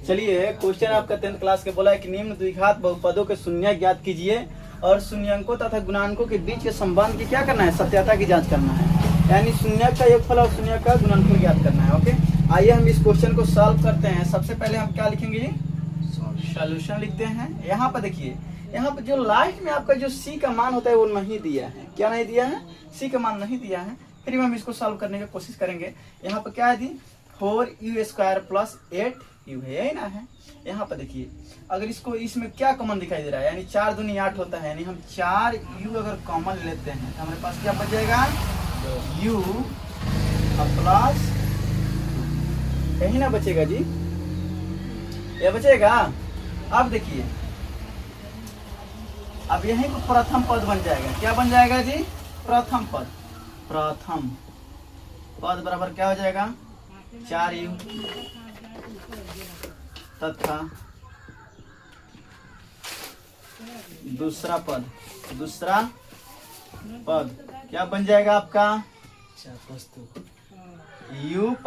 चलिए क्वेश्चन आपका 10th class के बोला है कि निम्न द्विघात बहुपदों के शून्य ज्ञात कीजिए और शून्यंकों तथा गुणांकों के बीच के संबंध की क्या करना है, सत्यता की जांच करना है। यानी शून्य का योगफल और शून्य का गुणनफल ज्ञात करना है। ओके, आइए हम इस क्वेश्चन को सॉल्व करते हैं। सबसे पहले हम क्या लिखेंगे जी, सॉल्यूशन लिखते हैं। यहाँ पर देखिए, यहाँ पर जो लास्ट में आपका जो सी का मान होता है वो नहीं दिया है। क्या नहीं दिया है, सी का मान नहीं दिया है। फिर हम इसको सॉल्व करने की कोशिश करेंगे। यहाँ पर क्या है जी, 4u² + 8u है, यही ना है। यहाँ पर देखिए, अगर इसको इसमें क्या कॉमन दिखाई दे रहा है, यानी 4 दूनी 8 होता है, यानी हम 4u अगर कॉमन लेते हैं तो हमारे पास क्या बच जाएगा, u प्लस, यही ना बचेगा जी, ये बचेगा। अब देखिए, अब यही को प्रथम पद बन जाएगा। क्या बन जाएगा जी, प्रथम पद। प्रथम पद बराबर क्या हो जाएगा, 4u तथा दूसरा पद क्या बन जाएगा आपका, u +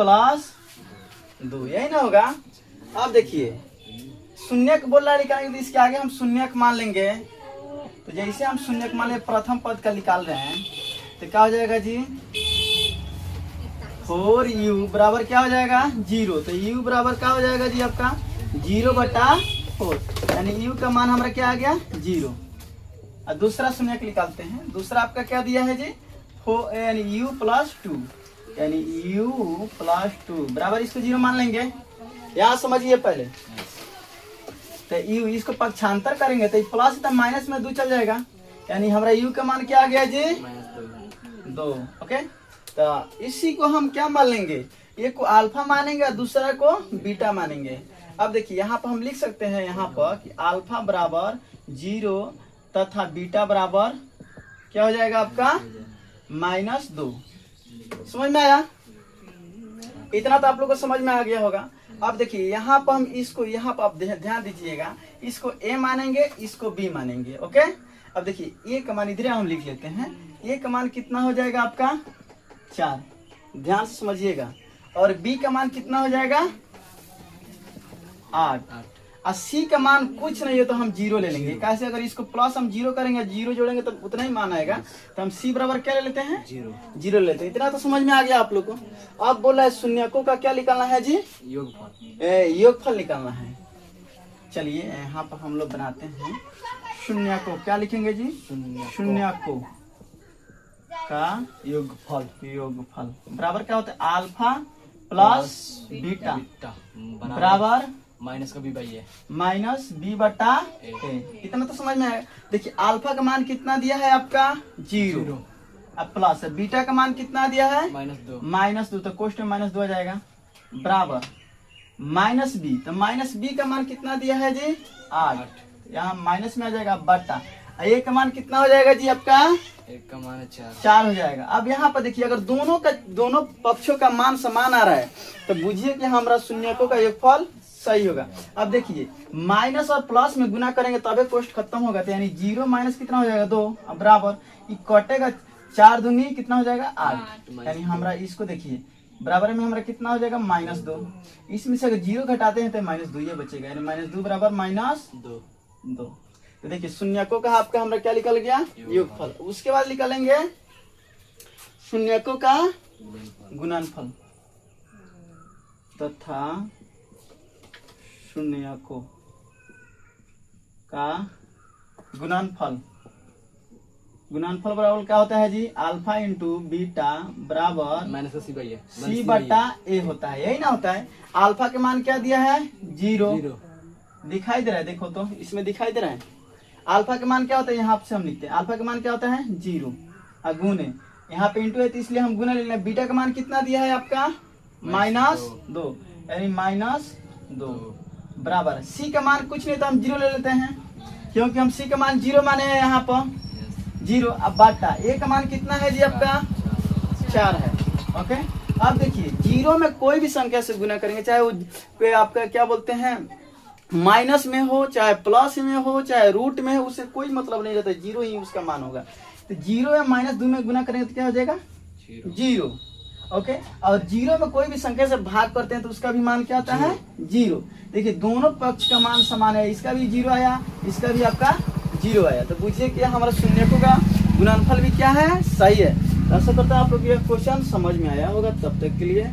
2, यही ना होगा। अब देखिए, शून्य को बोल रहा है निकालेंगे तो इसके आगे हम शून्य मान लेंगे। तो जैसे हम शून्य मान ले, प्रथम पद का निकाल रहे हैं तो क्या हो जाएगा जी, 4u बराबर क्या हो जाएगा, 0। तो u बराबर क्या हो जाएगा जी आपका 0/4, यानी u का मान हमारा क्या आ गया, 0। और दूसरा शून्य निकालते हैं। दूसरा आपका क्या दिया है जी, यानी u + 2, यानी u + 2 बराबर, इसको 0 मान लेंगे। यहाँ समझिए पहले, तो u इसको पक्षांतर करेंगे तो प्लस तो माइनस में 2 चल जाएगा, यानी हमारा u का मान क्या आ गया जी, 2। ओके, तो इसी को हम क्या मान लेंगे, एक को अल्फा मानेंगे और दूसरा को बीटा मानेंगे। अब देखिए, यहाँ पर हम लिख सकते हैं यहाँ पर कि अल्फा बराबर 0 तथा बीटा बराबर क्या हो जाएगा आपका, -2। समझ में आया, इतना तो आप लोग को समझ में आ गया होगा। अब देखिए, यहाँ पर हम इसको, यहाँ पर आप ध्यान दीजिएगा, इसको a मानेंगे, इसको b मानेंगे। ओके, अब देखिए, a का मान इधर हम लिख लेते हैं। a का मान कितना हो जाएगा आपका, 4, ध्यान से समझिएगा। और b का मान कितना हो जाएगा, 8। और c का मान कुछ नहीं हो तो हम 0 ले लेंगे। कैसे, अगर इसको प्लस हम 0 करेंगे, 0 जोड़ेंगे तो उतना ही मान आएगा। तो हम c बराबर क्या ले लेते हैं, 0 लेते हैं। इतना तो समझ में आ गया आप लोग को। अब बोला है शून्यकों का क्या निकालना है जी, योगफल निकालना है। चलिए यहाँ पर हम लोग बनाते हैं शून्यकों। क्या लिखेंगे जी, शून्यकों का योगफल बराबर क्या होता है, अल्फा + बीटा बराबर -b/a। इतना तो समझ में आया। देखिए, अल्फा का मान कितना दिया है आपका, 0। अब प्लस बीटा का मान कितना दिया है, -2। तो कोष्ठ में -2 आ जाएगा, बराबर -b। तो -b का मान कितना दिया है जी, 8। यहाँ माइनस में आ जाएगा, बटा a का मान कितना हो जाएगा जी आपका, 4 हो जाएगा। अब यहाँ पर देखिए, अगर दोनों पक्षों का मान समान आ रहा है तो बुझिए कि हमारा शून्यकों का योगफल सही होगा। अब देखिए, माइनस और प्लस में गुना करेंगे तबे कोष्ठ खत्म होगा। तो यानी 0 माइनस कितना हो जाएगा, 2। अब बराबर ये कटेगा, 4 दूनी कितना हो जाएगा, 8। यानी हमारा इसको देखिए, बराबर में हमारा कितना हो जाएगा, -2। इसमें से अगर 0 घटाते हैं तो -2 ये बचेगा, यानी -2 बराबर -2। तो देखिए, शून्यकों का आपका हमारा क्या निकल गया, योगफल। उसके बाद निकालेंगे शून्यकों का गुणनफल तथा शून्यकों का गुणनफल बराबर क्या होता है जी, अल्फा × बीटा बराबर c/a होता है, यही ना होता है। अल्फा के मान क्या दिया है, 0 दिखाई दे रहा है, देखो तो इसमें दिखाई दे रहा है। अल्फा के मान क्या होता है, यहाँ से हम लिखते हैं, अल्फा का मान क्या होता है, 0। और गुणे, यहाँ पे इंटू है तो इसलिए हम गुना ले लेंगे। बीटा का मान कितना दिया है आपका, -2, यानी -2 बराबर सी का मान कुछ नहीं तो हम 0 ले लेते हैं, क्योंकि हम सी का मान 0 माने हैं यहाँ पर, 0। अब बाटा ए का मान कितना है जी आपका, 4 है। ओके, अब देखिए, 0 में कोई भी संख्या से गुना करेंगे, चाहे वो आपका क्या बोलते हैं, माइनस में हो, चाहे प्लस में हो, चाहे रूट में हो, उससे कोई मतलब नहीं रहता, 0 ही उसका मान होगा। तो 0 या -2 में गुना करेंगे तो क्या हो जाएगा, 0। ओके। और जीरो में कोई भी संख्या से भाग करते हैं तो उसका भी मान क्या आता है? जीरो। देखिए दोनों पक्ष का मान समान है, इसका भी जीरो आया, इसका भी आपका जीरो आया, तो बुझिए कि हमारा शून्यकों का गुणनफल भी क्या है? सही है। ऐसा करता है आप लोग ये क्वेश्चन समझ में आया होगा। तब तक के लिए